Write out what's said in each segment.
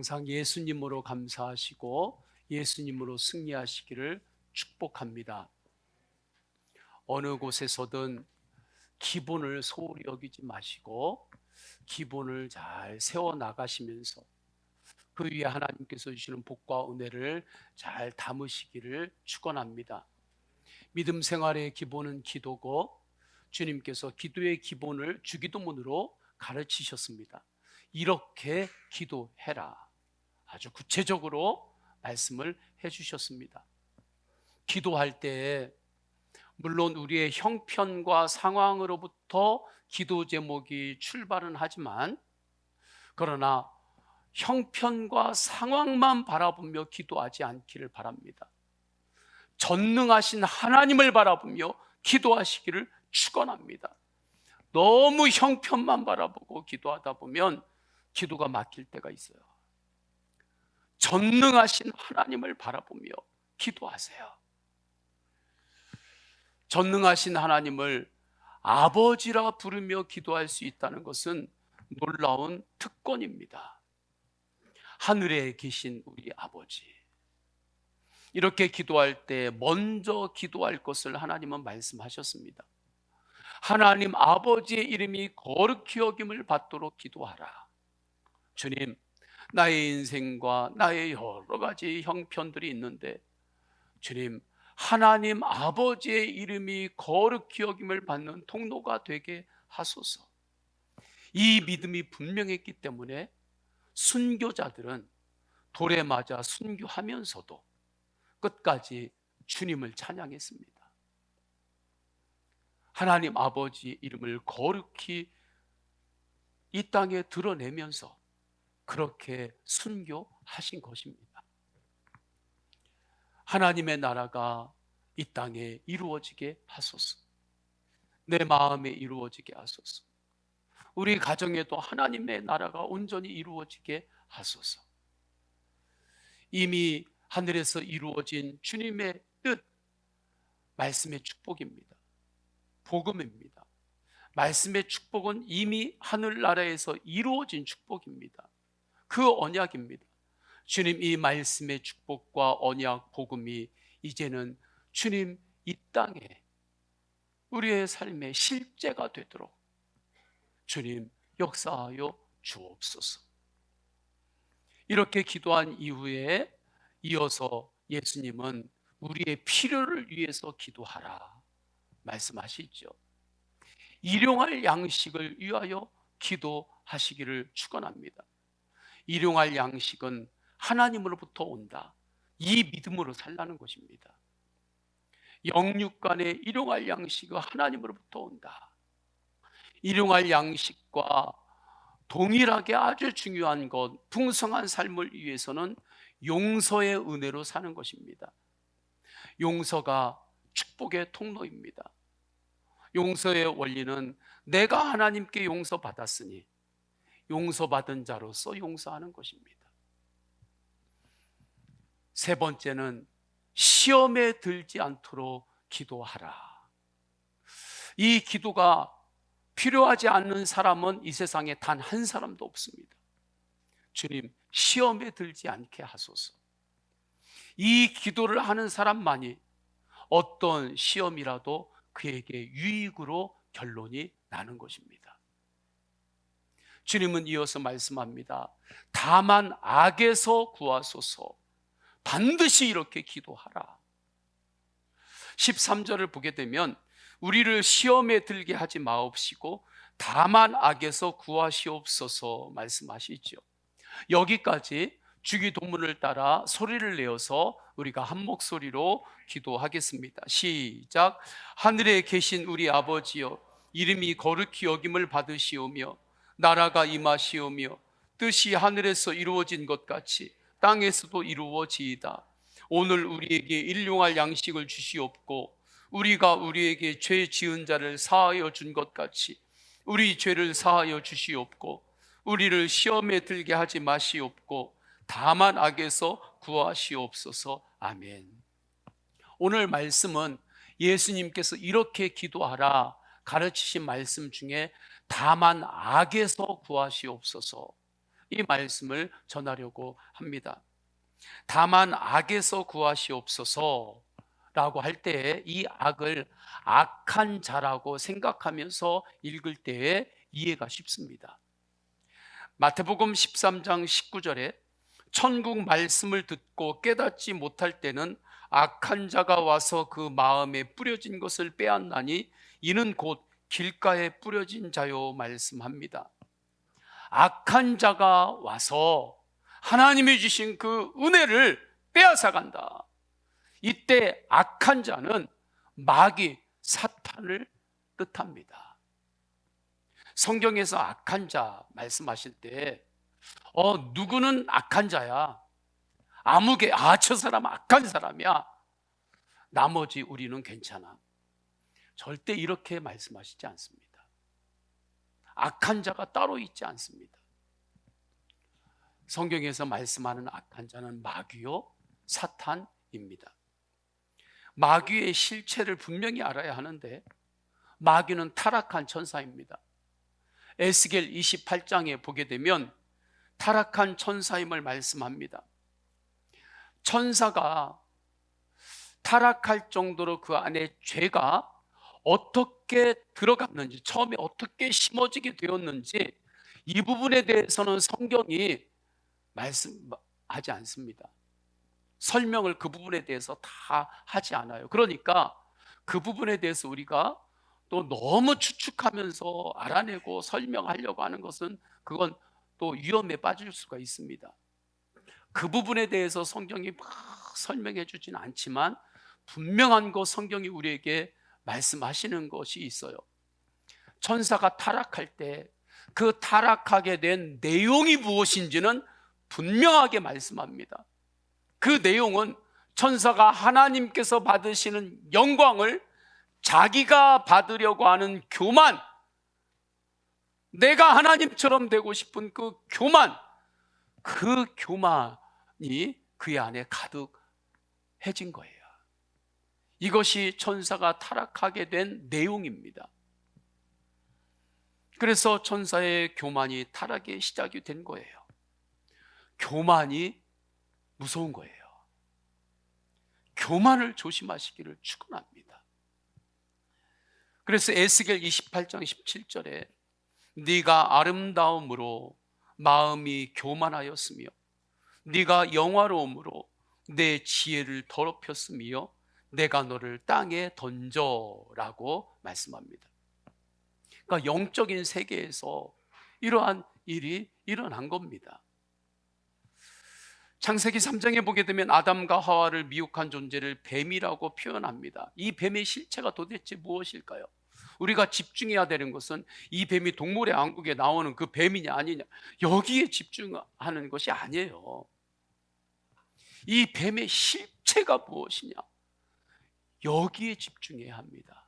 항상 예수님으로 감사하시고 예수님으로 승리하시기를 축복합니다. 어느 곳에서든 기본을 소홀히 여기지 마시고 기본을 잘 세워 나가시면서 그 위에 하나님께서 주시는 복과 은혜를 잘 담으시기를 축원합니다. 믿음 생활의 기본은 기도고 주님께서 기도의 기본을 주기도문으로 가르치셨습니다. 이렇게 기도해라. 아주 구체적으로 말씀을 해주셨습니다. 기도할 때 물론 우리의 형편과 상황으로부터 기도 제목이 출발은 하지만 그러나 형편과 상황만 바라보며 기도하지 않기를 바랍니다. 전능하신 하나님을 바라보며 기도하시기를 축원합니다. 너무 형편만 바라보고 기도하다 보면 기도가 막힐 때가 있어요. 전능하신 하나님을 바라보며 기도하세요. 전능하신 하나님을 아버지라 부르며 기도할 수 있다는 것은 놀라운 특권입니다. 하늘에 계신 우리 아버지, 이렇게 기도할 때 먼저 기도할 것을 하나님은 말씀하셨습니다. 하나님 아버지의 이름이 거룩히 여김을 받도록 기도하라. 주님, 나의 인생과 나의 여러 가지 형편들이 있는데 주님, 하나님 아버지의 이름이 거룩히 여김을 받는 통로가 되게 하소서. 이 믿음이 분명했기 때문에 순교자들은 돌에 맞아 순교하면서도 끝까지 주님을 찬양했습니다. 하나님 아버지의 이름을 거룩히 이 땅에 드러내면서 그렇게 순교하신 것입니다. 하나님의 나라가 이 땅에 이루어지게 하소서. 내 마음에 이루어지게 하소서. 우리 가정에도 하나님의 나라가 온전히 이루어지게 하소서. 이미 하늘에서 이루어진 주님의 뜻, 말씀의 축복입니다. 복음입니다. 말씀의 축복은 이미 하늘나라에서 이루어진 축복입니다. 그 언약입니다. 주님, 이 말씀의 축복과 언약, 복음이 이제는 주님 이 땅에 우리의 삶의 실제가 되도록 주님 역사하여 주옵소서. 이렇게 기도한 이후에 이어서 예수님은 우리의 필요를 위해서 기도하라 말씀하시죠. 일용할 양식을 위하여 기도하시기를 축원합니다. 일용할 양식은 하나님으로부터 온다. 이 믿음으로 살라는 것입니다. 영육간의 일용할 양식은 하나님으로부터 온다. 일용할 양식과 동일하게 아주 중요한 것, 풍성한 삶을 위해서는 용서의 은혜로 사는 것입니다. 용서가 축복의 통로입니다. 용서의 원리는 내가 하나님께 용서받았으니 용서받은 자로서 용서하는 것입니다. 세 번째는 시험에 들지 않도록 기도하라. 이 기도가 필요하지 않는 사람은 이 세상에 단 한 사람도 없습니다. 주님, 시험에 들지 않게 하소서. 이 기도를 하는 사람만이 어떤 시험이라도 그에게 유익으로 결론이 나는 것입니다. 주님은 이어서 말씀합니다. 다만 악에서 구하소서. 반드시 이렇게 기도하라. 13절을 보게 되면 우리를 시험에 들게 하지 마옵시고 다만 악에서 구하시옵소서 말씀하시죠. 여기까지 주기도문을 따라 소리를 내어서 우리가 한 목소리로 기도하겠습니다. 시작. 하늘에 계신 우리 아버지여, 이름이 거룩히 여김을 받으시오며 나라가 임하시오며 뜻이 하늘에서 이루어진 것 같이 땅에서도 이루어지이다. 오늘 우리에게 일용할 양식을 주시옵고 우리가 우리에게 죄 지은 자를 사하여 준 것 같이 우리 죄를 사하여 주시옵고 우리를 시험에 들게 하지 마시옵고 다만 악에서 구하시옵소서. 아멘. 오늘 말씀은 예수님께서 이렇게 기도하라 가르치신 말씀 중에 다만 악에서 구하시옵소서, 이 말씀을 전하려고 합니다. 다만 악에서 구하시옵소서 라고 할 때에 이 악을 악한 자라고 생각하면서 읽을 때에 이해가 쉽습니다. 마태복음 13장 19절에 천국 말씀을 듣고 깨닫지 못할 때는 악한 자가 와서 그 마음에 뿌려진 것을 빼앗나니 이는 곧 길가에 뿌려진 자요 말씀합니다. 악한 자가 와서 하나님이 주신 그 은혜를 빼앗아 간다. 이때 악한 자는 마귀, 사탄을 뜻합니다. 성경에서 악한 자 말씀하실 때 누구는 악한 자야, 아무개, 저 사람 악한 사람이야, 나머지 우리는 괜찮아, 절대 이렇게 말씀하시지 않습니다. 악한 자가 따로 있지 않습니다. 성경에서 말씀하는 악한 자는 마귀요 사탄입니다. 마귀의 실체를 분명히 알아야 하는데, 마귀는 타락한 천사입니다. 에스겔 28장에 보게 되면 타락한 천사임을 말씀합니다. 천사가 타락할 정도로 그 안에 죄가 어떻게 들어갔는지, 처음에 어떻게 심어지게 되었는지, 이 부분에 대해서는 성경이 말씀하지 않습니다. 설명을 그 부분에 대해서 다 하지 않아요. 그러니까 그 부분에 대해서 우리가 또 너무 추측하면서 알아내고 설명하려고 하는 것은, 그건 또 위험에 빠질 수가 있습니다. 그 부분에 대해서 성경이 막 설명해 주진 않지만 분명한 것, 성경이 우리에게 말씀하시는 것이 있어요. 천사가 타락할 때 그 타락하게 된 내용이 무엇인지는 분명하게 말씀합니다. 그 내용은 천사가 하나님께서 받으시는 영광을 자기가 받으려고 하는 교만, 내가 하나님처럼 되고 싶은 그 교만이 그의 안에 가득해진 거예요. 이것이 천사가 타락하게 된 내용입니다. 그래서 천사의 교만이 타락의 시작이 된 거예요. 교만이 무서운 거예요. 교만을 조심하시기를 축원합니다. 그래서 에스겔 28장 17절에 네가 아름다움으로 마음이 교만하였으며 네가 영화로움으로 내 지혜를 더럽혔으며 내가 너를 땅에 던져라고 말씀합니다. 그러니까 영적인 세계에서 이러한 일이 일어난 겁니다. 창세기 3장에 보게 되면 아담과 하와를 미혹한 존재를 뱀이라고 표현합니다. 이 뱀의 실체가 도대체 무엇일까요? 우리가 집중해야 되는 것은 이 뱀이 동물의 왕국에 나오는 그 뱀이냐 아니냐, 여기에 집중하는 것이 아니에요. 이 뱀의 실체가 무엇이냐, 여기에 집중해야 합니다.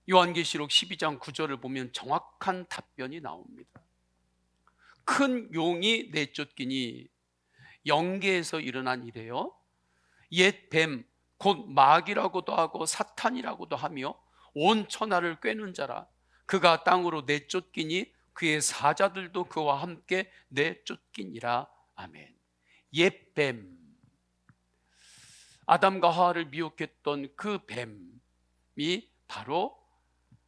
요한계시록 12장 9절을 보면 정확한 답변이 나옵니다. 큰 용이 내쫓기니, 영계에서 일어난 일이에요. 옛 뱀, 곧 마귀라고도 하고 사탄이라고도 하며 온 천하를 꿰는 자라. 그가 땅으로 내쫓기니 그의 사자들도 그와 함께 내쫓기니라. 아멘. 옛 뱀, 아담과 하와를 미혹했던 그 뱀이 바로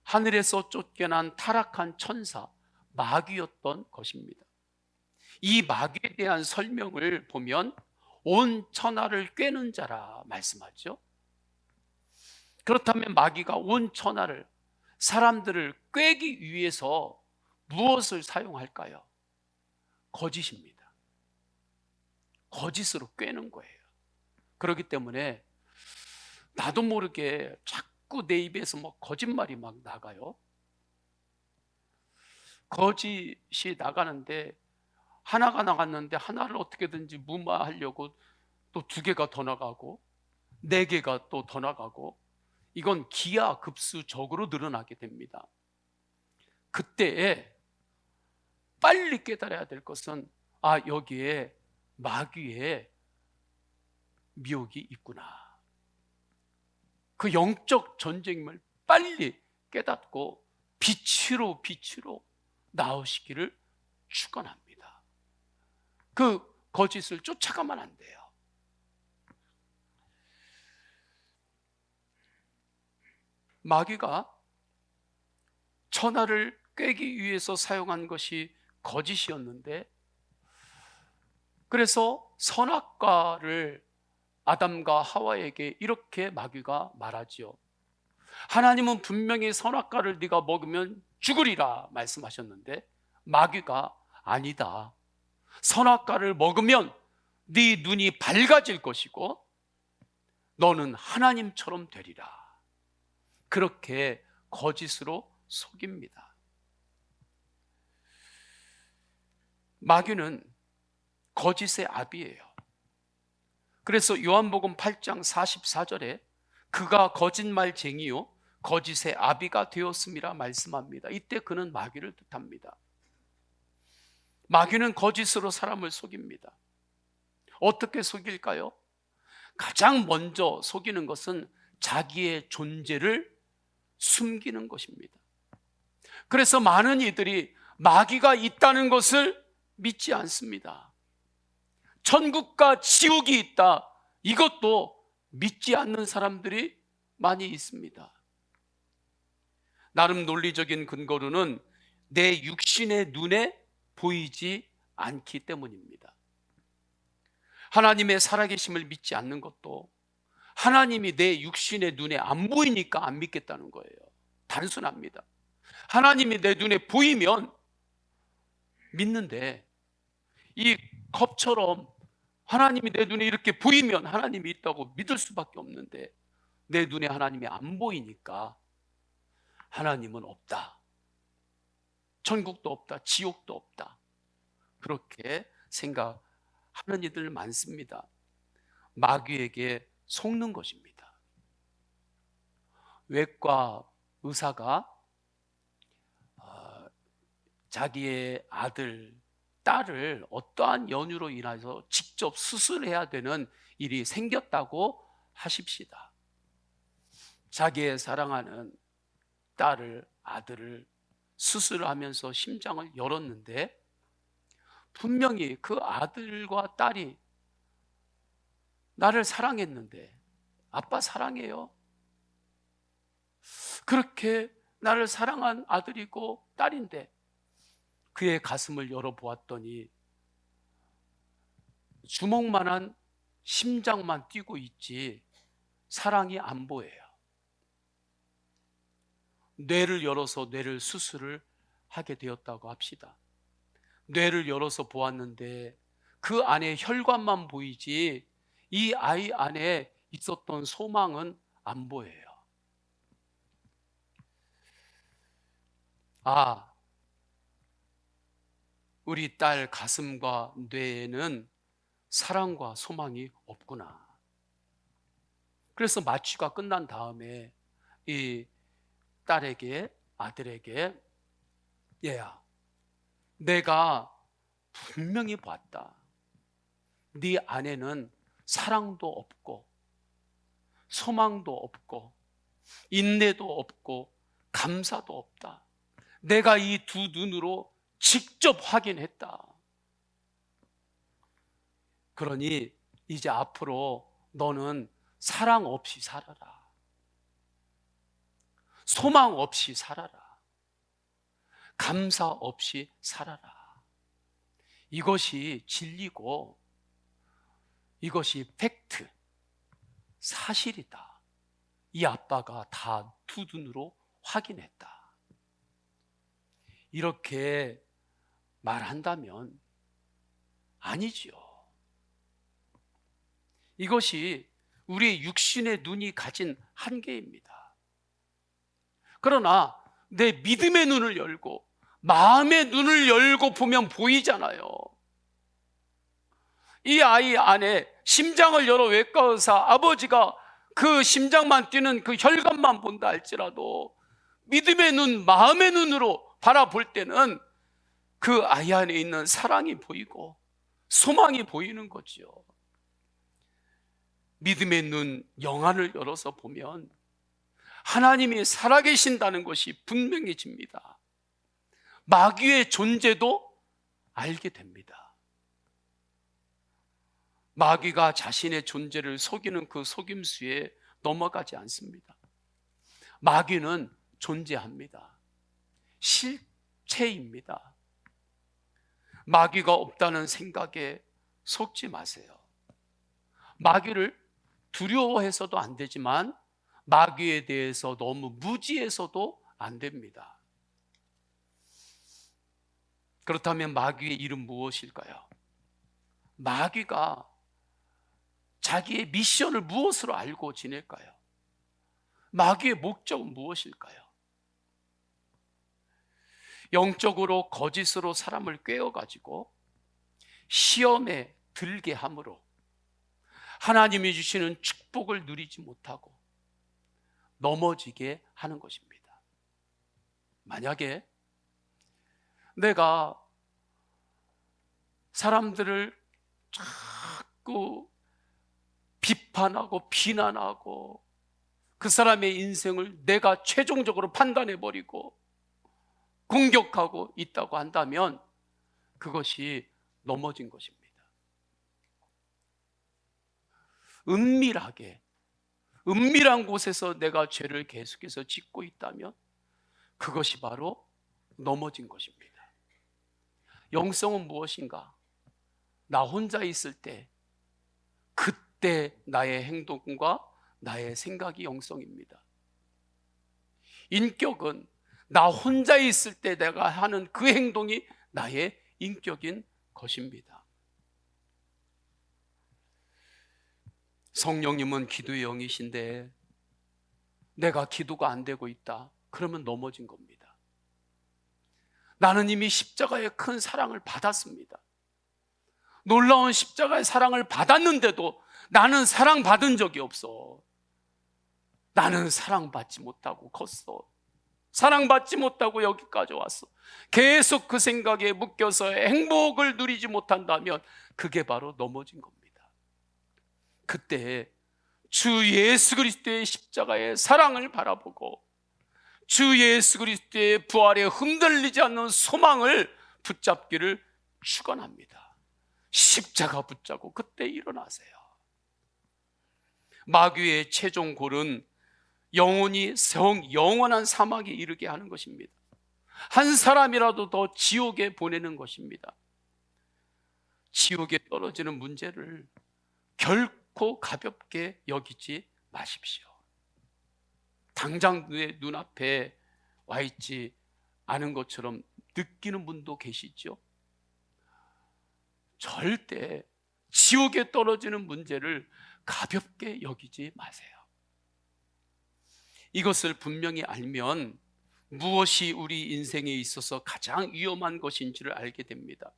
하늘에서 쫓겨난 타락한 천사 마귀였던 것입니다. 이 마귀에 대한 설명을 보면 온 천하를 꿰는 자라 말씀하죠. 그렇다면 마귀가 온 천하를, 사람들을 꿰기 위해서 무엇을 사용할까요? 거짓입니다. 거짓으로 꿰는 거예요. 그렇기 때문에 나도 모르게 자꾸 내 입에서 거짓말이 막 나가요. 거짓이 나가는데, 하나가 나갔는데 하나를 어떻게든지 무마하려고 또 2개가 더 나가고 4개가 또 더 나가고, 이건 기하급수적으로 늘어나게 됩니다. 그때에 빨리 깨달아야 될 것은, 여기에 마귀의 미혹이 있구나. 그 영적 전쟁임을 빨리 깨닫고 빛으로 나오시기를 축원합니다. 그 거짓을 쫓아가면 안 돼요. 마귀가 천하를 꿰기 위해서 사용한 것이 거짓이었는데, 그래서 선악과를 아담과 하와에게 이렇게 마귀가 말하지요. 하나님은 분명히 선악과를 네가 먹으면 죽으리라 말씀하셨는데, 마귀가 아니다, 선악과를 먹으면 네 눈이 밝아질 것이고 너는 하나님처럼 되리라, 그렇게 거짓으로 속입니다. 마귀는 거짓의 아비예요. 그래서 요한복음 8장 44절에 그가 거짓말쟁이요 거짓의 아비가 되었음이라 말씀합니다. 이때 그는 마귀를 뜻합니다. 마귀는 거짓으로 사람을 속입니다. 어떻게 속일까요? 가장 먼저 속이는 것은 자기의 존재를 숨기는 것입니다. 그래서 많은 이들이 마귀가 있다는 것을 믿지 않습니다. 천국과 지옥이 있다, 이것도 믿지 않는 사람들이 많이 있습니다. 나름 논리적인 근거로는 내 육신의 눈에 보이지 않기 때문입니다. 하나님의 살아계심을 믿지 않는 것도 하나님이 내 육신의 눈에 안 보이니까 안 믿겠다는 거예요. 단순합니다. 하나님이 내 눈에 보이면 믿는데, 이 컵처럼 하나님이 내 눈에 이렇게 보이면 하나님이 있다고 믿을 수밖에 없는데, 내 눈에 하나님이 안 보이니까 하나님은 없다, 천국도 없다, 지옥도 없다, 그렇게 생각하는 이들 많습니다. 마귀에게 속는 것입니다. 외과 의사가 자기의 아들, 딸을 어떠한 연유로 인해서 직접 수술해야 되는 일이 생겼다고 하십시다. 자기의 사랑하는 딸을, 아들을 수술하면서 심장을 열었는데, 분명히 그 아들과 딸이 나를 사랑했는데, 아빠 사랑해요, 그렇게 나를 사랑한 아들이고 딸인데, 그의 가슴을 열어보았더니 주먹만한 심장만 뛰고 있지 사랑이 안 보여요. 뇌를 열어서 뇌를 수술을 하게 되었다고 합시다. 뇌를 열어서 보았는데 그 안에 혈관만 보이지 이 아이 안에 있었던 소망은 안 보여요. 아, 우리 딸 가슴과 뇌에는 사랑과 소망이 없구나. 그래서 마취가 끝난 다음에 이 딸에게, 아들에게, 얘야, 내가 분명히 봤다, 네 안에는 사랑도 없고 소망도 없고 인내도 없고 감사도 없다. 내가 이 두 눈으로 직접 확인했다. 그러니 이제 앞으로 너는 사랑 없이 살아라, 소망 없이 살아라, 감사 없이 살아라. 이것이 진리고 이것이 팩트, 사실이다. 이 아빠가 다 두 눈으로 확인했다. 이렇게 말한다면 아니지요. 이것이 우리의 육신의 눈이 가진 한계입니다. 그러나 내 믿음의 눈을 열고 마음의 눈을 열고 보면 보이잖아요. 이 아이 안에 심장을 열어 외과 의사 아버지가 그 심장만 뛰는 그 혈관만 본다 할지라도 믿음의 눈, 마음의 눈으로 바라볼 때는 그 아이 안에 있는 사랑이 보이고 소망이 보이는 거지요. 믿음의 눈, 영안을 열어서 보면 하나님이 살아계신다는 것이 분명해집니다. 마귀의 존재도 알게 됩니다. 마귀가 자신의 존재를 속이는 그 속임수에 넘어가지 않습니다. 마귀는 존재합니다. 실체입니다. 마귀가 없다는 생각에 속지 마세요. 마귀를 두려워해서도 안 되지만 마귀에 대해서 너무 무지해서도 안 됩니다. 그렇다면 마귀의 이름 무엇일까요? 마귀가 자기의 미션을 무엇으로 알고 지낼까요? 마귀의 목적은 무엇일까요? 영적으로 거짓으로 사람을 꿰어가지고 시험에 들게 함으로 하나님이 주시는 축복을 누리지 못하고 넘어지게 하는 것입니다. 만약에 내가 사람들을 자꾸 비판하고 비난하고 그 사람의 인생을 내가 최종적으로 판단해버리고 공격하고 있다고 한다면 그것이 넘어진 것입니다. 은밀한 곳에서 내가 죄를 계속해서 짓고 있다면 그것이 바로 넘어진 것입니다. 영성은 무엇인가? 나 혼자 있을 때 그때 나의 행동과 나의 생각이 영성입니다. 인격은 나 혼자 있을 때 내가 하는 그 행동이 나의 인격인 것입니다. 성령님은 기도의 영이신데 내가 기도가 안 되고 있다. 그러면 넘어진 겁니다. 나는 이미 십자가의 큰 사랑을 받았습니다. 놀라운 십자가의 사랑을 받았는데도 나는 사랑받은 적이 없어. 나는 사랑받지 못하고 컸어. 사랑받지 못하고 여기까지 왔어. 계속 그 생각에 묶여서 행복을 누리지 못한다면 그게 바로 넘어진 겁니다. 그때 주 예수 그리스도의 십자가의 사랑을 바라보고 주 예수 그리스도의 부활에 흔들리지 않는 소망을 붙잡기를 축원합니다. 십자가 붙잡고 그때 일어나세요. 마귀의 최종 골은 영원한 사막에 이르게 하는 것입니다. 한 사람이라도 더 지옥에 보내는 것입니다. 지옥에 떨어지는 문제를 결코 가볍게 여기지 마십시오. 당장 내 눈앞에 와 있지 않은 것처럼 느끼는 분도 계시죠? 절대 지옥에 떨어지는 문제를 가볍게 여기지 마세요. 이것을 분명히 알면 무엇이 우리 인생에 있어서 가장 위험한 것인지를 알게 됩니다.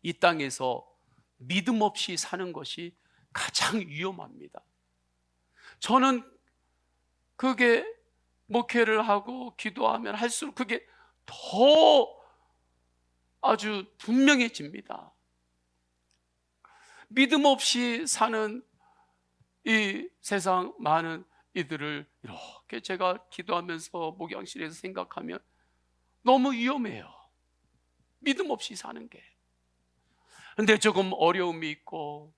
이 땅에서 믿음 없이 사는 것이 가장 위험합니다. 저는 그게 목회를 하고 기도하면 할수록 그게 더 아주 분명해집니다. 믿음 없이 사는 이 세상 많은 이들을 이렇게 제가 기도하면서 목양실에서 생각하면 너무 위험해요. 믿음 없이 사는 게. 근데 조금 어려움이 있고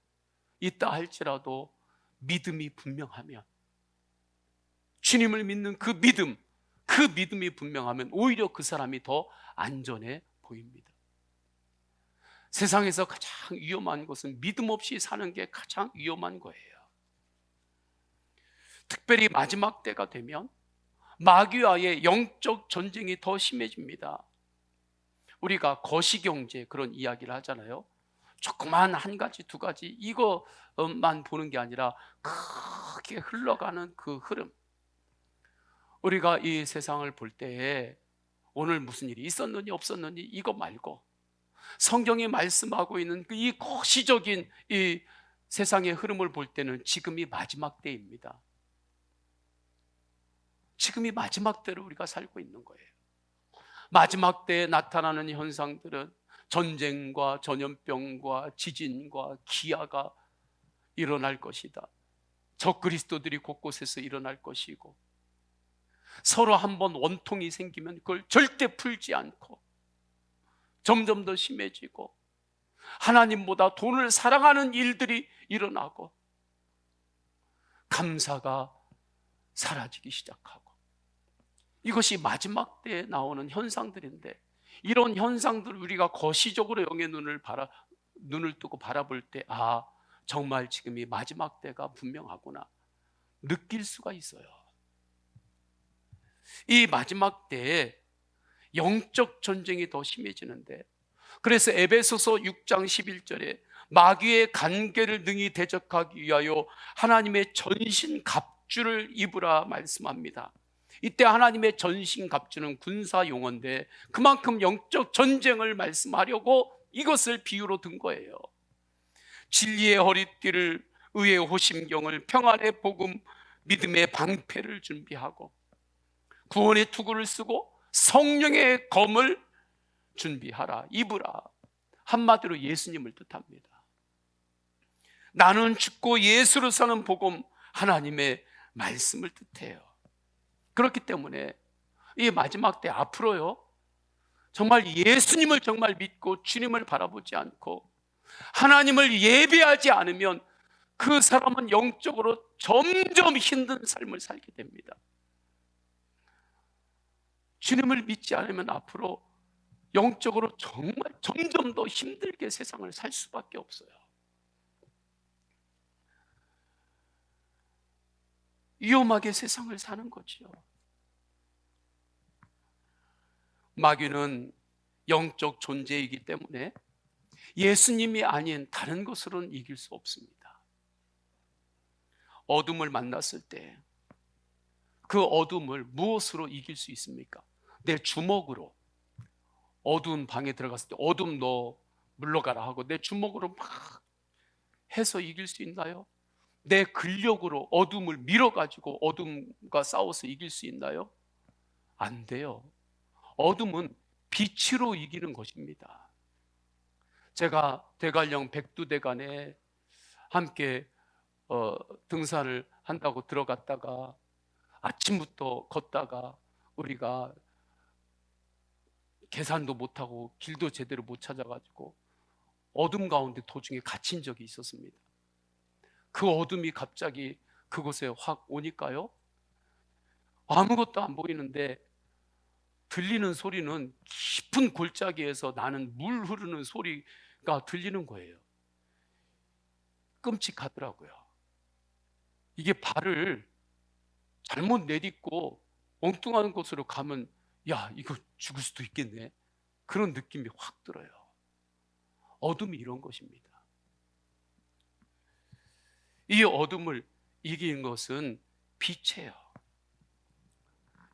있다 할지라도 믿음이 분명하면, 주님을 믿는 그 믿음이 분명하면 오히려 그 사람이 더 안전해 보입니다. 세상에서 가장 위험한 것은 믿음 없이 사는 게 가장 위험한 거예요. 특별히 마지막 때가 되면 마귀와의 영적 전쟁이 더 심해집니다. 우리가 거시경제 그런 이야기를 하잖아요. 조그만 한 가지 두 가지 이것만 보는 게 아니라 크게 흘러가는 그 흐름. 우리가 이 세상을 볼 때에 오늘 무슨 일이 있었느니 없었느니 이거 말고 성경이 말씀하고 있는 이 거시적인 이 세상의 흐름을 볼 때는 지금이 마지막 때입니다. 지금이 마지막 때로 우리가 살고 있는 거예요. 마지막 때에 나타나는 현상들은 전쟁과 전염병과 지진과 기아가 일어날 것이다. 적그리스도들이 곳곳에서 일어날 것이고, 서로 한번 원통이 생기면 그걸 절대 풀지 않고 점점 더 심해지고 하나님보다 돈을 사랑하는 일들이 일어나고 감사가 사라지기 시작하고, 이것이 마지막 때에 나오는 현상들인데, 이런 현상들을 우리가 거시적으로 영의 눈을 뜨고 바라볼 때, 아, 정말 지금이 마지막 때가 분명하구나 느낄 수가 있어요. 이 마지막 때에 영적 전쟁이 더 심해지는데, 그래서 에베소서 6장 11절에 마귀의 간계를 능히 대적하기 위하여 하나님의 전신 갑주를 입으라 말씀합니다. 이때 하나님의 전신 갑주는 군사 용어인데, 그만큼 영적 전쟁을 말씀하려고 이것을 비유로 든 거예요. 진리의 허리띠를, 의의 호심경을, 평안의 복음, 믿음의 방패를 준비하고, 구원의 투구를 쓰고 성령의 검을 준비하라, 입으라. 한마디로 예수님을 뜻합니다. 나는 죽고 예수로 사는 복음, 하나님의 말씀을 뜻해요. 그렇기 때문에 이 마지막 때 앞으로요, 정말 예수님을 정말 믿고 주님을 바라보지 않고 하나님을 예배하지 않으면 그 사람은 영적으로 점점 힘든 삶을 살게 됩니다. 주님을 믿지 않으면 앞으로 영적으로 정말 점점 더 힘들게 세상을 살 수밖에 없어요. 위험하게 세상을 사는 거지요. 마귀는 영적 존재이기 때문에 예수님이 아닌 다른 것으로는 이길 수 없습니다. 어둠을 만났을 때 그 어둠을 무엇으로 이길 수 있습니까? 내 주먹으로. 어두운 방에 들어갔을 때 어둠 너 물러가라 하고 내 주먹으로 막 해서 이길 수 있나요? 내 근력으로 어둠을 밀어가지고 어둠과 싸워서 이길 수 있나요? 안 돼요. 어둠은 빛으로 이기는 것입니다. 제가 대관령 백두대간에 함께 등산을 한다고 들어갔다가 아침부터 걷다가 우리가 계산도 못하고 길도 제대로 못 찾아가지고 어둠 가운데 도중에 갇힌 적이 있었습니다. 그 어둠이 갑자기 그곳에 확 오니까요, 아무것도 안 보이는데 들리는 소리는 깊은 골짜기에서 나는 물 흐르는 소리가 들리는 거예요. 끔찍하더라고요. 이게 발을 잘못 내딛고 엉뚱한 곳으로 가면 야, 이거 죽을 수도 있겠네, 그런 느낌이 확 들어요. 어둠이 이런 것입니다. 이 어둠을 이긴 것은 빛이에요.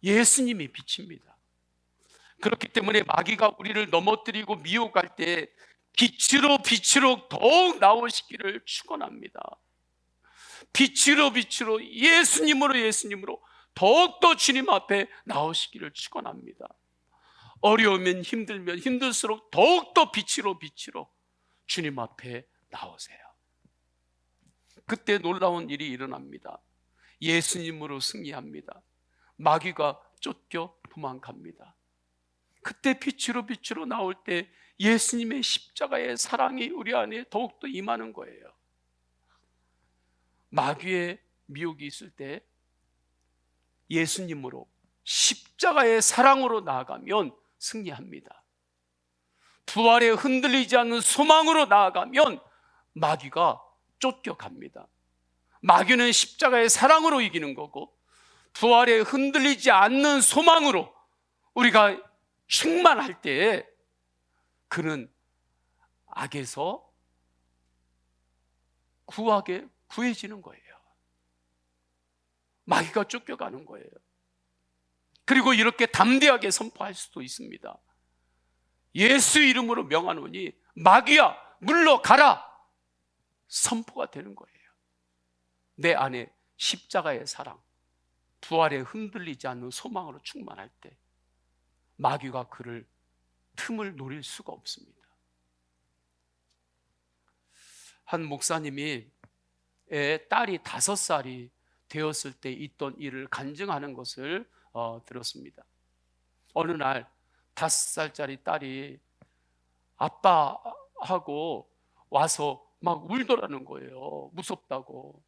예수님이 빛입니다. 그렇기 때문에 마귀가 우리를 넘어뜨리고 미혹할 때 빛으로 더욱 나오시기를 축원합니다. 빛으로 예수님으로 더욱더 주님 앞에 나오시기를 축원합니다. 어려우면 힘들면 힘들수록 더욱더 빛으로 주님 앞에 나오세요. 그때 놀라운 일이 일어납니다. 예수님으로 승리합니다. 마귀가 쫓겨 도망갑니다. 그때 빛으로 나올 때 예수님의 십자가의 사랑이 우리 안에 더욱더 임하는 거예요. 마귀의 미혹이 있을 때 예수님으로 십자가의 사랑으로 나아가면 승리합니다. 부활에 흔들리지 않는 소망으로 나아가면 마귀가 쫓겨갑니다. 마귀는 십자가의 사랑으로 이기는 거고, 부활에 흔들리지 않는 소망으로 우리가 충만할 때에 그는 악에서 구해지는 거예요. 마귀가 쫓겨가는 거예요. 그리고 이렇게 담대하게 선포할 수도 있습니다. 예수 이름으로 명하노니 마귀야 물러가라, 선포가 되는 거예요. 내 안에 십자가의 사랑, 부활에 흔들리지 않는 소망으로 충만할 때 마귀가 그를 틈을 노릴 수가 없습니다. 한 목사님이 딸이 5살이 되었을 때 있던 일을 간증하는 것을 들었습니다. 어느 날 5살짜리 딸이 아빠하고 와서 막 울더라는 거예요. 무섭다고.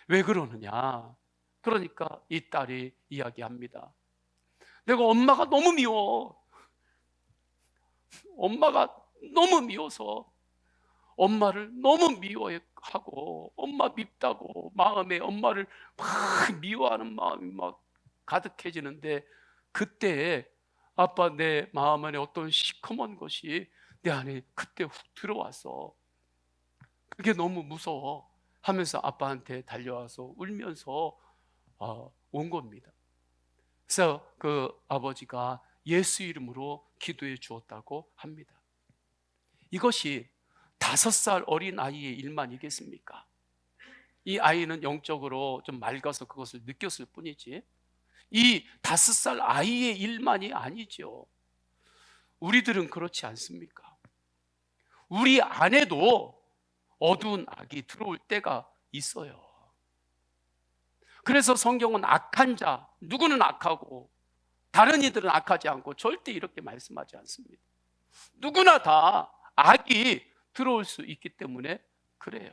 왜 그러느냐? 그러니까 이 딸이 이야기합니다. 내가 엄마가 너무 미워. 엄마가 너무 미워서 엄마를 너무 미워하고 엄마 밉다고 마음에 엄마를 막 미워하는 마음이 막 가득해지는데, 그때 아빠 내 마음 안에 어떤 시커먼 것이 내 안에 그때 훅 들어와서 그게 너무 무서워 하면서 아빠한테 달려와서 울면서 온 겁니다. 그래서 그 아버지가 예수 이름으로 기도해 주었다고 합니다. 이것이 5살 어린 아이의 일만이겠습니까? 이 아이는 영적으로 좀 맑아서 그것을 느꼈을 뿐이지, 이 5살 아이의 일만이 아니죠. 우리들은 그렇지 않습니까? 우리 안에도 어두운 악이 들어올 때가 있어요. 그래서 성경은 악한 자, 누구는 악하고 다른 이들은 악하지 않고 절대 이렇게 말씀하지 않습니다. 누구나 다 악이 들어올 수 있기 때문에 그래요.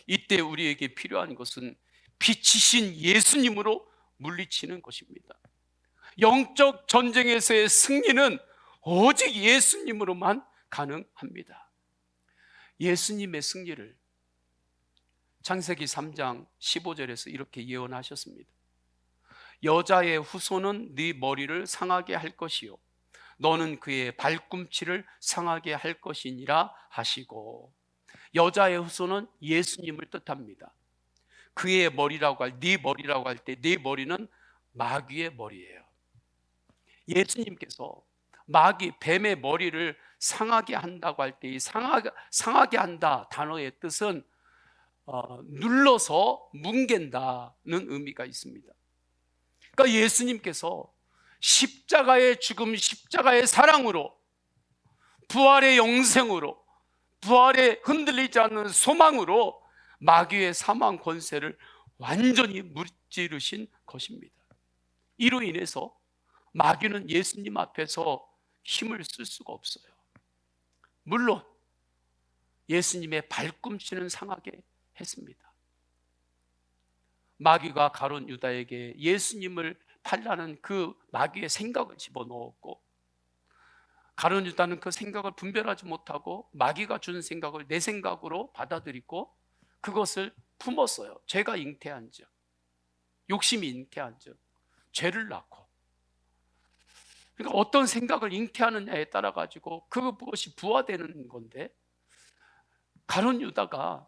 이때 우리에게 필요한 것은 빛이신 예수님으로 물리치는 것입니다. 영적 전쟁에서의 승리는 오직 예수님으로만 가능합니다. 예수님의 승리를 창세기 3장 15절에서 이렇게 예언하셨습니다. 여자의 후손은 네 머리를 상하게 할 것이요 너는 그의 발꿈치를 상하게 할 것이니라 하시고, 여자의 후손은 예수님을 뜻합니다. 그의 머리라고 네 머리라고 할 때 네 머리는 마귀의 머리예요. 예수님께서 마귀 뱀의 머리를 상하게 한다고 할 때 이 상하게 한다 단어의 뜻은 눌러서 뭉갠다는 의미가 있습니다. 그러니까 예수님께서 십자가의 죽음, 십자가의 사랑으로, 부활의 영생으로, 부활의 흔들리지 않는 소망으로 마귀의 사망 권세를 완전히 무찌르신 것입니다. 이로 인해서 마귀는 예수님 앞에서 힘을 쓸 수가 없어요. 물론 예수님의 발꿈치는 상하게 했습니다. 마귀가 가룟 유다에게 예수님을 팔라는 그 마귀의 생각을 집어넣었고, 가룟 유다는 그 생각을 분별하지 못하고 마귀가 준 생각을 내 생각으로 받아들이고 그것을 품었어요. 죄가 잉태한 즉, 욕심이 잉태한 즉 죄를 낳고, 그러니까 어떤 생각을 잉태하느냐에 따라 가지고 그것이 부화되는 건데, 가룟 유다가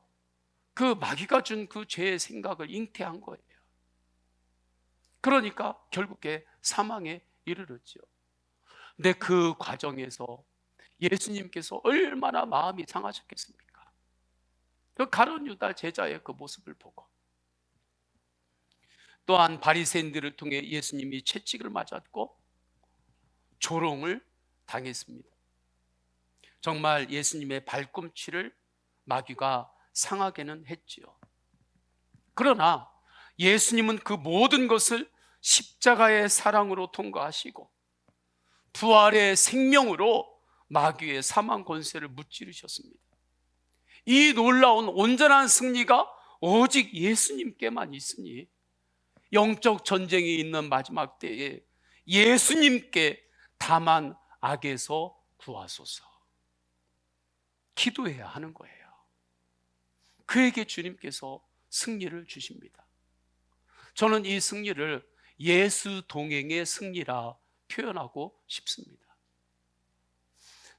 그 마귀가 준 그 죄의 생각을 잉태한 거예요. 그러니까 결국에 사망에 이르렀죠. 근데 그 과정에서 예수님께서 얼마나 마음이 상하셨겠습니까? 그 가룟 유다 제자의 그 모습을 보고, 또한 바리새인들을 통해 예수님이 채찍을 맞았고 조롱을 당했습니다. 정말 예수님의 발꿈치를 마귀가 상하게는 했지요. 그러나 예수님은 그 모든 것을 십자가의 사랑으로 통과하시고 부활의 생명으로 마귀의 사망 권세를 무찌르셨습니다. 이 놀라운 온전한 승리가 오직 예수님께만 있으니 영적 전쟁이 있는 마지막 때에 예수님께 다만 악에서 구하소서 기도해야 하는 거예요. 그에게 주님께서 승리를 주십니다. 저는 이 승리를 예수 동행의 승리라 표현하고 싶습니다.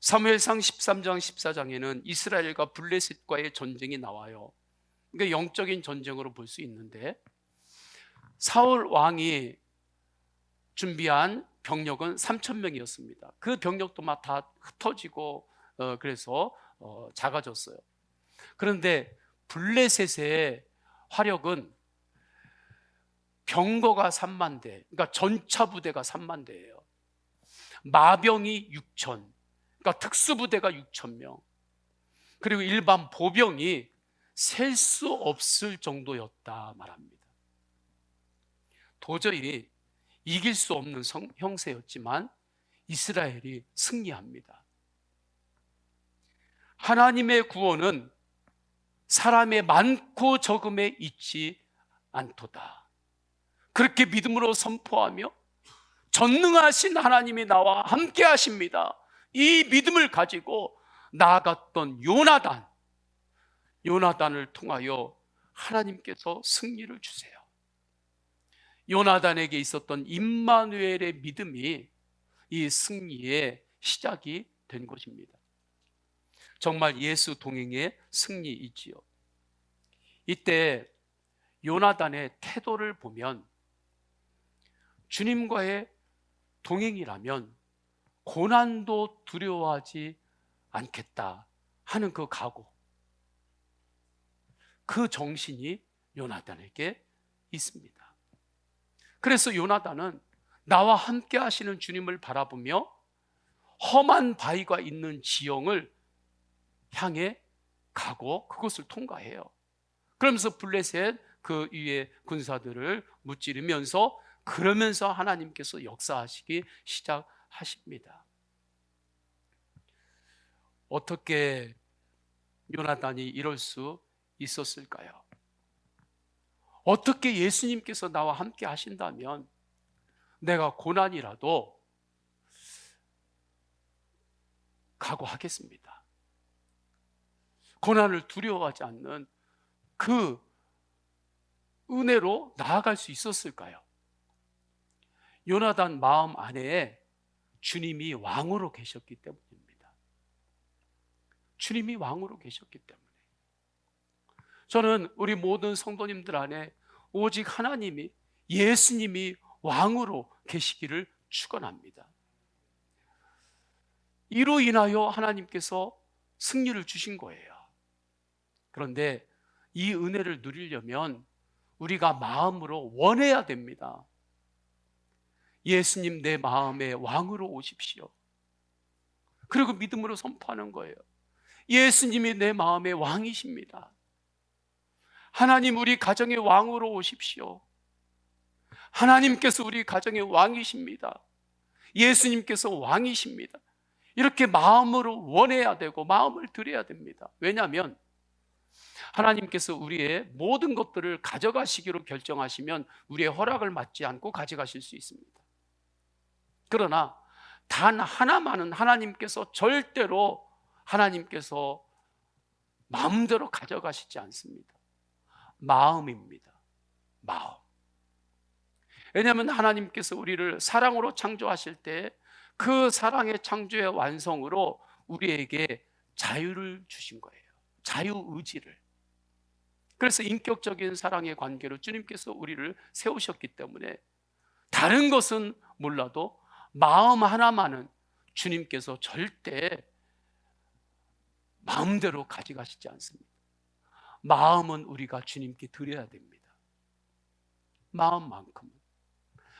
사무엘상 13장 14장에는 이스라엘과 블레셋과의 전쟁이 나와요. 그러니까 영적인 전쟁으로 볼 수 있는데, 사울 왕이 준비한 병력은 3,000명이었습니다. 그 병력도 막 다 흩어지고 그래서 작아졌어요. 그런데 블레셋의 화력은 병거가 3만 대, 그러니까 전차 부대가 3만 대예요. 마병이 6천, 그러니까 특수부대가 6,000명, 그리고 일반 보병이 셀 수 없을 정도였다 말합니다. 도저히 이길 수 없는 형세였지만 이스라엘이 승리합니다. 하나님의 구원은 사람의 많고 적음에 있지 않도다. 그렇게 믿음으로 선포하며 전능하신 하나님이 나와 함께 하십니다. 이 믿음을 가지고 나아갔던 요나단을 통하여 하나님께서 승리를 주세요. 요나단에게 있었던 임마누엘의 믿음이 이 승리의 시작이 된 것입니다. 정말 예수 동행의 승리이지요. 이때 요나단의 태도를 보면 주님과의 동행이라면 고난도 두려워하지 않겠다 하는 그 각오, 그 정신이 요나단에게 있습니다. 그래서 요나단은 나와 함께 하시는 주님을 바라보며 험한 바위가 있는 지형을 향해 가고 그것을 통과해요. 그러면서 블레셋 그 위에 군사들을 무찌르면서 그러면서 하나님께서 역사하시기 시작하십니다. 어떻게 요나단이 이럴 수 있었을까요? 어떻게 예수님께서 나와 함께 하신다면 내가 고난이라도 각오하겠습니다. 고난을 두려워하지 않는 그 은혜로 나아갈 수 있었을까요? 요나단 마음 안에 주님이 왕으로 계셨기 때문입니다. 주님이 왕으로 계셨기 때문에 저는 우리 모든 성도님들 안에 오직 하나님이, 예수님이 왕으로 계시기를 축원합니다. 이로 인하여 하나님께서 승리를 주신 거예요. 그런데 이 은혜를 누리려면 우리가 마음으로 원해야 됩니다. 예수님 내 마음에 왕으로 오십시오. 그리고 믿음으로 선포하는 거예요. 예수님이 내 마음의 왕이십니다. 하나님 우리 가정의 왕으로 오십시오. 하나님께서 우리 가정의 왕이십니다. 예수님께서 왕이십니다. 이렇게 마음으로 원해야 되고 마음을 드려야 됩니다. 왜냐하면 하나님께서 우리의 모든 것들을 가져가시기로 결정하시면 우리의 허락을 받지 않고 가져가실 수 있습니다. 그러나 단 하나만은 하나님께서 절대로 하나님께서 마음대로 가져가시지 않습니다. 마음입니다. 마음. 왜냐하면 하나님께서 우리를 사랑으로 창조하실 때 그 사랑의 창조의 완성으로 우리에게 자유를 주신 거예요. 자유의지를. 그래서 인격적인 사랑의 관계로 주님께서 우리를 세우셨기 때문에 다른 것은 몰라도 마음 하나만은 주님께서 절대 마음대로 가져가시지 않습니다. 마음은 우리가 주님께 드려야 됩니다. 마음만큼은.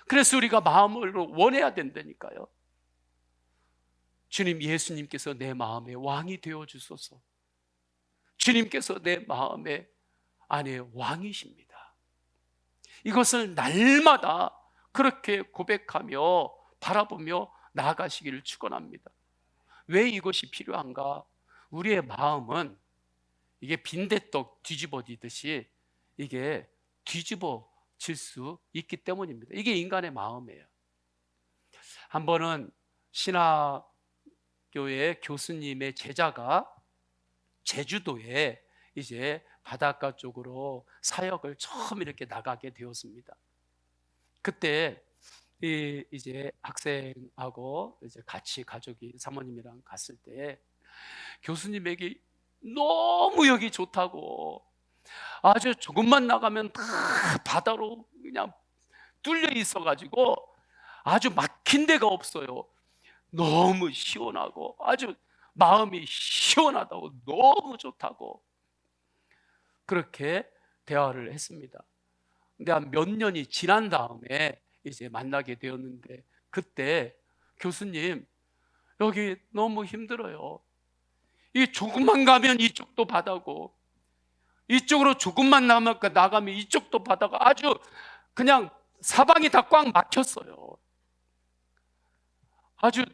그래서 우리가 마음으로 원해야 된다니까요. 주님, 예수님께서 내 마음의 왕이 되어 주소서. 주님께서 내 마음의 안에 왕이십니다. 이것을 날마다 그렇게 고백하며 바라보며 나아가시기를 축원합니다. 왜 이것이 필요한가? 우리의 마음은 이게 빈대떡 뒤집어지듯이 이게 뒤집어질 수 있기 때문입니다. 이게 인간의 마음이에요. 한 번은 신학교의 교수님의 제자가 제주도에 이제 바닷가 쪽으로 사역을 처음 이렇게 나가게 되었습니다. 그때 이제 학생하고 이제 같이 가족이 사모님이랑 갔을 때 교수님에게 너무 여기 좋다고 아주 조금만 나가면 다 바다로 그냥 뚫려 있어가지고 아주 막힌 데가 없어요. 너무 시원하고 아주 마음이 시원하다고 너무 좋다고 그렇게 대화를 했습니다. 근데 한 몇 년이 지난 다음에 이제 만나게 되었는데 그때 교수님 여기 너무 힘들어요. 이 조금만 가면 이쪽도 바다고 이쪽으로 조금만 나가면 이쪽도 바다가 아주 그냥 사방이 다 꽉 막혔어요. 아주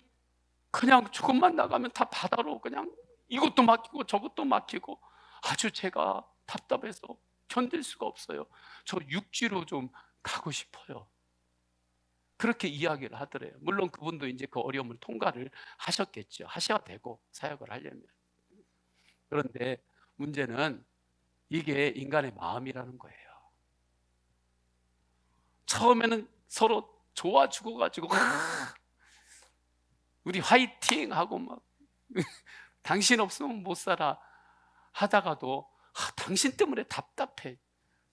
그냥 조금만 나가면 다 바다로 그냥 이것도 막히고 저것도 막히고 아주 제가 답답해서 견딜 수가 없어요. 저 육지로 좀 가고 싶어요. 그렇게 이야기를 하더래요. 물론 그분도 이제 그 어려움을 통과를 하셨겠죠. 하셔야 되고, 사역을 하려면. 그런데 문제는 이게 인간의 마음이라는 거예요. 처음에는 서로 좋아 죽어가지고 우리 화이팅 하고 막 당신 없으면 못 살아 하다가도 당신 때문에 답답해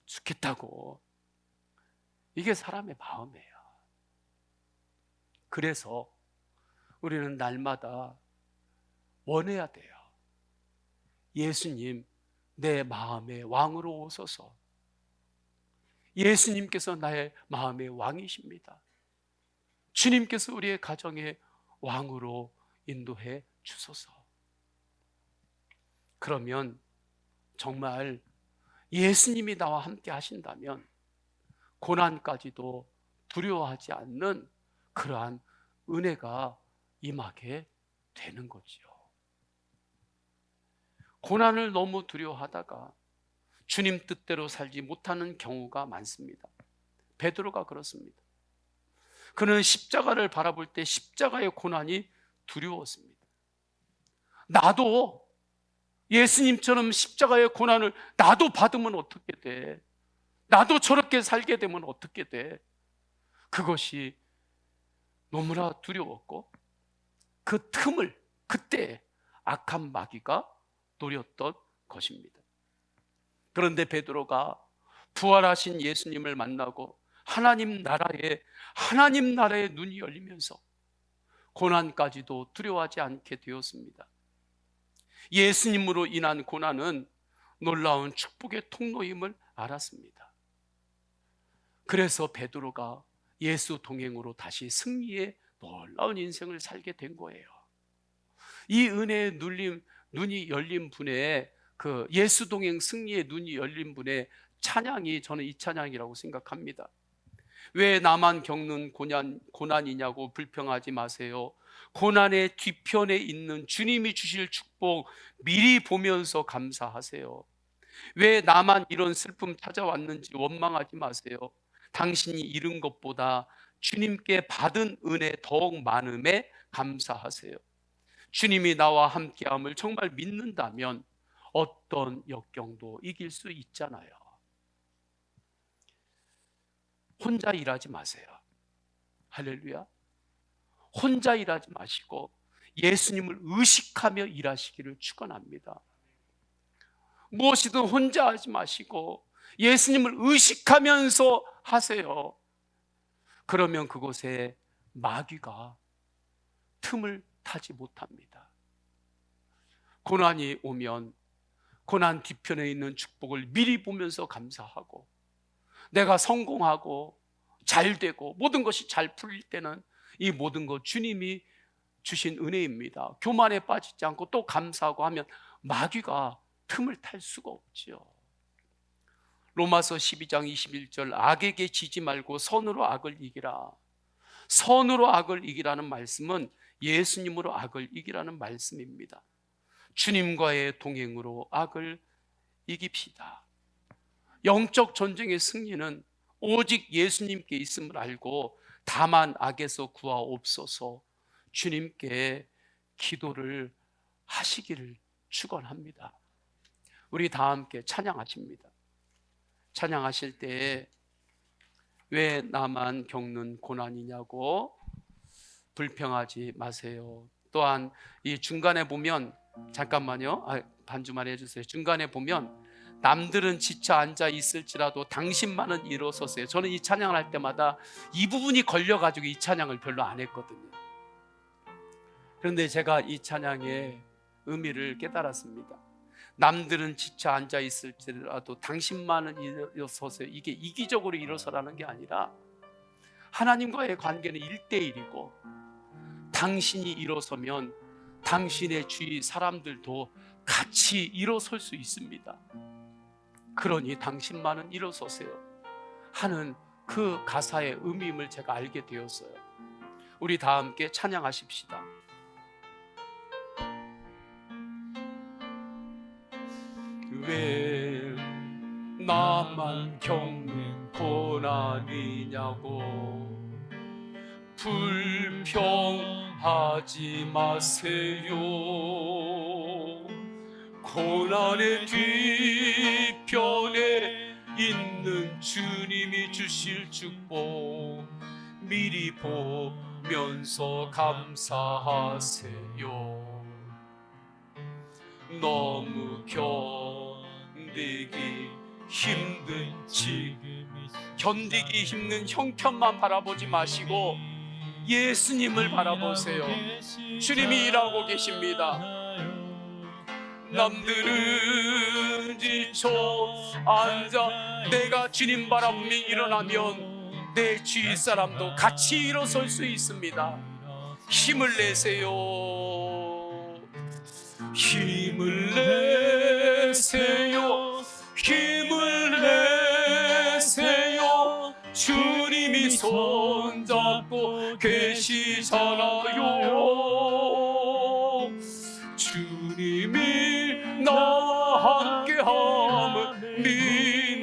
죽겠다고. 이게 사람의 마음이에요. 그래서 우리는 날마다 원해야 돼요. 예수님, 내 마음의 왕으로 오소서. 예수님께서 나의 마음의 왕이십니다. 주님께서 우리의 가정의 왕으로 인도해 주소서. 그러면 정말 예수님이 나와 함께 하신다면 고난까지도 두려워하지 않는 그러한 은혜가 임하게 되는 거지요. 고난을 너무 두려워하다가 주님 뜻대로 살지 못하는 경우가 많습니다. 베드로가 그렇습니다. 그는 십자가를 바라볼 때 십자가의 고난이 두려웠습니다. 나도 예수님처럼 십자가의 고난을 나도 받으면 어떻게 돼? 나도 저렇게 살게 되면 어떻게 돼? 그것이 너무나 두려웠고 그 틈을 그때 악한 마귀가 노렸던 것입니다. 그런데 베드로가 부활하신 예수님을 만나고 하나님 나라의 눈이 열리면서 고난까지도 두려워하지 않게 되었습니다. 예수님으로 인한 고난은 놀라운 축복의 통로임을 알았습니다. 그래서 베드로가 예수 동행으로 다시 승리의 놀라운 인생을 살게 된 거예요. 이 은혜의 눈이 열린 분의 그 예수 동행 승리의 눈이 열린 분의 찬양이 저는 이 찬양이라고 생각합니다. 왜 나만 겪는 고난이냐고 불평하지 마세요. 고난의 뒤편에 있는 주님이 주실 축복 미리 보면서 감사하세요. 왜 나만 이런 슬픔 찾아왔는지 원망하지 마세요. 당신이 잃은 것보다 주님께 받은 은혜 더욱 많음에 감사하세요. 주님이 나와 함께함을 정말 믿는다면 어떤 역경도 이길 수 있잖아요. 혼자 일하지 마세요. 할렐루야. 혼자 일하지 마시고 예수님을 의식하며 일하시기를 축원합니다. 무엇이든 혼자 하지 마시고 예수님을 의식하면서 하세요. 그러면 그곳에 마귀가 틈을 타지 못합니다. 고난이 오면 고난 뒤편에 있는 축복을 미리 보면서 감사하고 내가 성공하고 잘 되고 모든 것이 잘 풀릴 때는 이 모든 것 주님이 주신 은혜입니다. 교만에 빠지지 않고 또 감사하고 하면 마귀가 틈을 탈 수가 없지요. 로마서 12장 21절 악에게 지지 말고 선으로 악을 이기라. 선으로 악을 이기라는 말씀은 예수님으로 악을 이기라는 말씀입니다. 주님과의 동행으로 악을 이깁시다. 영적 전쟁의 승리는 오직 예수님께 있음을 알고 다만 악에서 구하옵소서 주님께 기도를 하시기를 축원합니다. 우리 다 함께 찬양하십니다. 찬양하실 때에 왜 나만 겪는 고난이냐고 불평하지 마세요. 또한 이 중간에 보면 잠깐만요. 반주만 해주세요. 중간에 보면 남들은 지쳐 앉아 있을지라도 당신만은 일어서세요. 저는 이 찬양을 할 때마다 이 부분이 걸려가지고 이 찬양을 별로 안 했거든요. 그런데 제가 이 찬양의 의미를 깨달았습니다. 남들은 지쳐 앉아 있을지라도 당신만은 일어서세요. 이게 이기적으로 일어서라는 게 아니라 하나님과의 관계는 1대1이고 당신이 일어서면 당신의 주위 사람들도 같이 일어설 수 있습니다. 그러니 당신만은 일어서세요 하는 그 가사의 의미임을 제가 알게 되었어요. 우리 다 함께 찬양하십시다. 왜 나만 겪는 고난이냐고. 불평하지 마세요. 고난의 뒤편에 있는 주님이 주실 축복 미리 보면서 감사하세요. 너무 견디기 힘든 형편만 바라보지 마시고 예수님을 바라보세요. 주님이 일하고 계십니다. 남들은 지쳐 앉아 내가 주님 바라보며 일어나면 내 주위 사람도 같이 일어설 수 있습니다. 힘을 내세요. 힘을 내세요. 힘을 내세요. 주님이 손잡고 계시잖아요. 주님이 나와 함께함을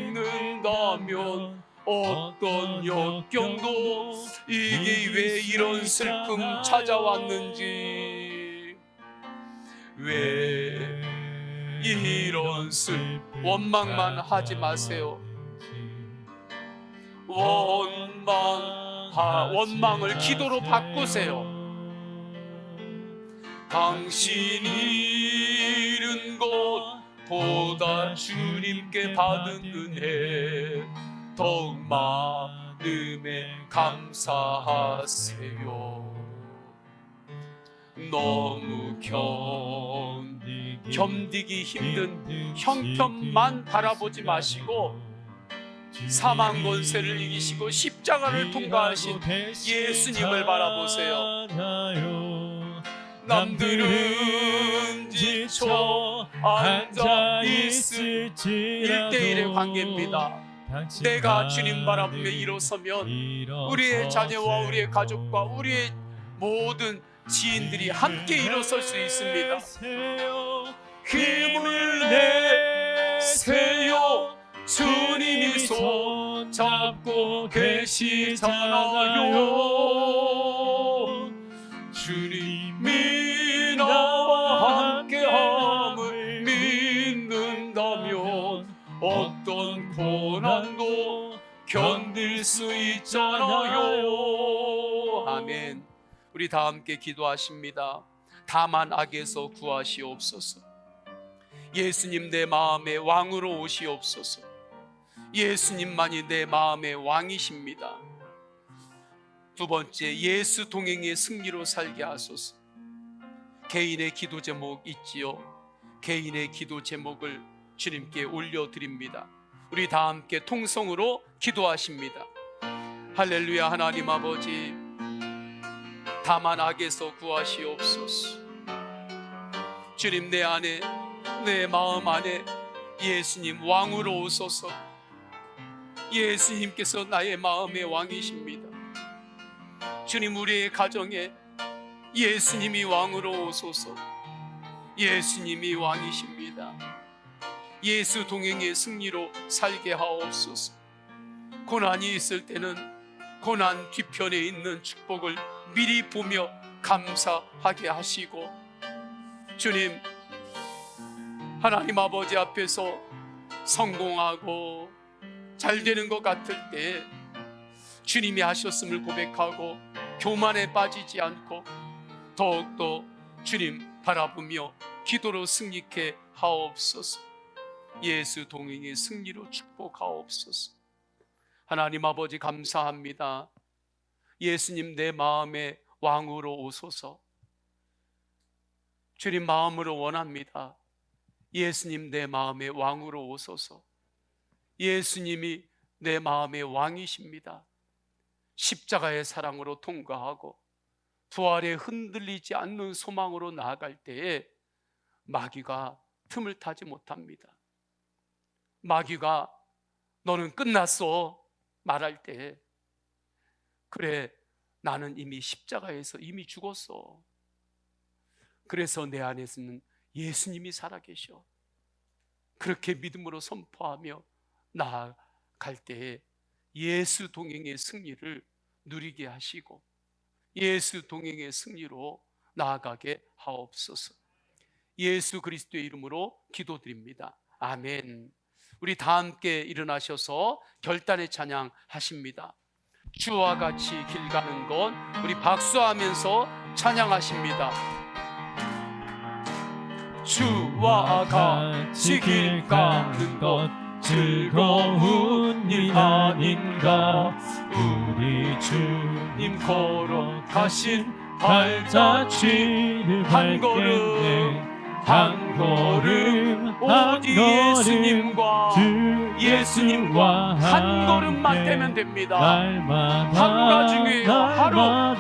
믿는다면 어떤 역경도 이게 왜 이런 슬픔 찾아왔는지, 왜 이런 원망만 하지 마세요. 원망을 기도로 바꾸세요. 당신이 잃은 것보다 주님께 받은 은혜 더욱 많음에 감사하세요. 너무 견디기 힘든 형편만 바라보지 마시고 사망 권세를 이기시고 십자가를 통과하신 예수님을 바라보세요. 남들은 지쳐 앉아 있을지 1대1의 관계입니다. 내가 주님 바라보며 일어서면 우리의 자녀와 우리의 가족과 우리의 모든 지인들이 함께 일어설 수 있습니다. 힘을 내세요. 주님이 손 잡고 계시잖아요. 주님이 나와 함께함을 믿는다면 어떤 고난도 견딜 수 있잖아요. 아멘. 우리 다 함께 기도하십니다. 다만 악에서 구하시옵소서. 예수님 내 마음의 왕으로 오시옵소서. 예수님만이 내 마음의 왕이십니다. 두 번째, 예수 동행의 승리로 살게 하소서. 개인의 기도 제목 있지요. 개인의 기도 제목을 주님께 올려드립니다. 우리 다 함께 통성으로 기도하십니다. 할렐루야. 하나님 아버지, 다만 악에서 구하시옵소서. 주님, 내 안에, 내 마음 안에 예수님 왕으로 오소서. 예수님께서 나의 마음의 왕이십니다. 주님, 우리의 가정에 예수님이 왕으로 오소서. 예수님이 왕이십니다. 예수 동행의 승리로 살게 하옵소서. 고난이 있을 때는 고난 뒤편에 있는 축복을 미리 보며 감사하게 하시고, 주님, 하나님 아버지 앞에서 성공하고 잘 되는 것 같을 때 주님이 하셨음을 고백하고 교만에 빠지지 않고 더욱더 주님 바라보며 기도로 승리케 하옵소서. 예수 동행의 승리로 축복하옵소서. 하나님 아버지, 감사합니다. 예수님 내 마음의 왕으로 오소서. 주님 마음으로 원합니다. 예수님 내 마음의 왕으로 오소서. 예수님이 내 마음의 왕이십니다. 십자가의 사랑으로 통과하고 부활에 흔들리지 않는 소망으로 나아갈 때에 마귀가 틈을 타지 못합니다. 마귀가 너는 끝났어 말할 때, 그래, 나는 이미 십자가에서 이미 죽었어. 그래서 내 안에서는 예수님이 살아계셔. 그렇게 믿음으로 선포하며 나아갈 때에 예수 동행의 승리를 누리게 하시고 예수 동행의 승리로 나아가게 하옵소서. 예수 그리스도의 이름으로 기도드립니다. 아멘. 우리 다 함께 일어나셔서 결단의 찬양 하십니다. 주와 같이 길 가는 것, 우리 박수하면서 찬양하십니다. 주와 같이 길 가는 것 즐거운 일 아닌가. 우리 주님 걸어가신 발자취를 한 걸음 한 걸음 오직 예수님과 한 걸음만 되면 됩니다. 하루가 중요해요. 하루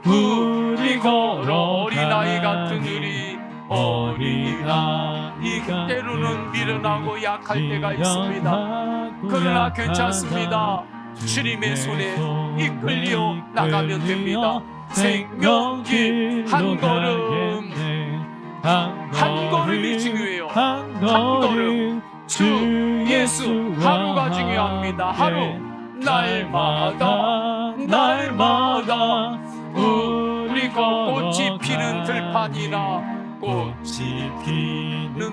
우리 걸어 어린아이 같은 우리 어린아이가 때로는 미련하고 약할 때가 있습니다. 그러나 괜찮습니다. 주님의 손에 이끌려 나가면 됩니다. 생명길 한 걸음 한 걸음이 중요해요. 한 걸음 주 예수 하루가 중요합니다. 하루 날마다 우리가 꽃이 피는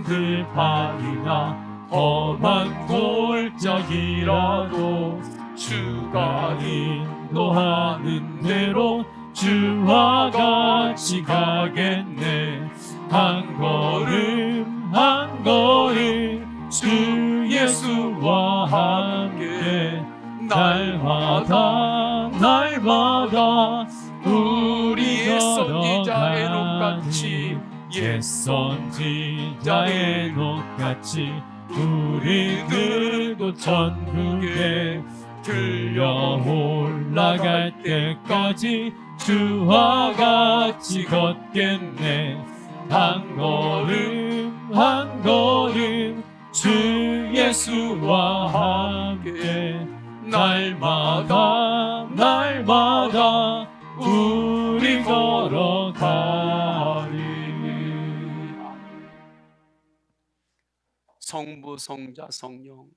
들판이나 험한 골짜기라도 주가 인도하는 대로 주와 같이 가겠네. 한 걸음 주 예수와 함께 날마다 우리의 선지자 에녹같이 옛 선지자 에녹같이 우리들도 천국에 들려 올라갈 때까지 주와 같이 걷겠네. 한 걸음 주 예수와 함께 날마다 우리 걸어가리. 성부 성자 성령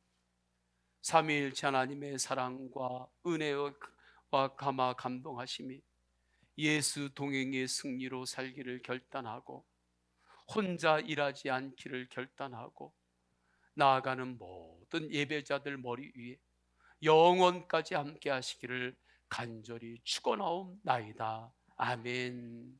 삼위일체 하나님의 사랑과 은혜와 감화 감동하심이 예수 동행의 승리로 살기를 결단하고 혼자 일하지 않기를 결단하고 나아가는 모든 예배자들 머리 위에 영원까지 함께 하시기를 간절히 축원하옵나이다. 아멘.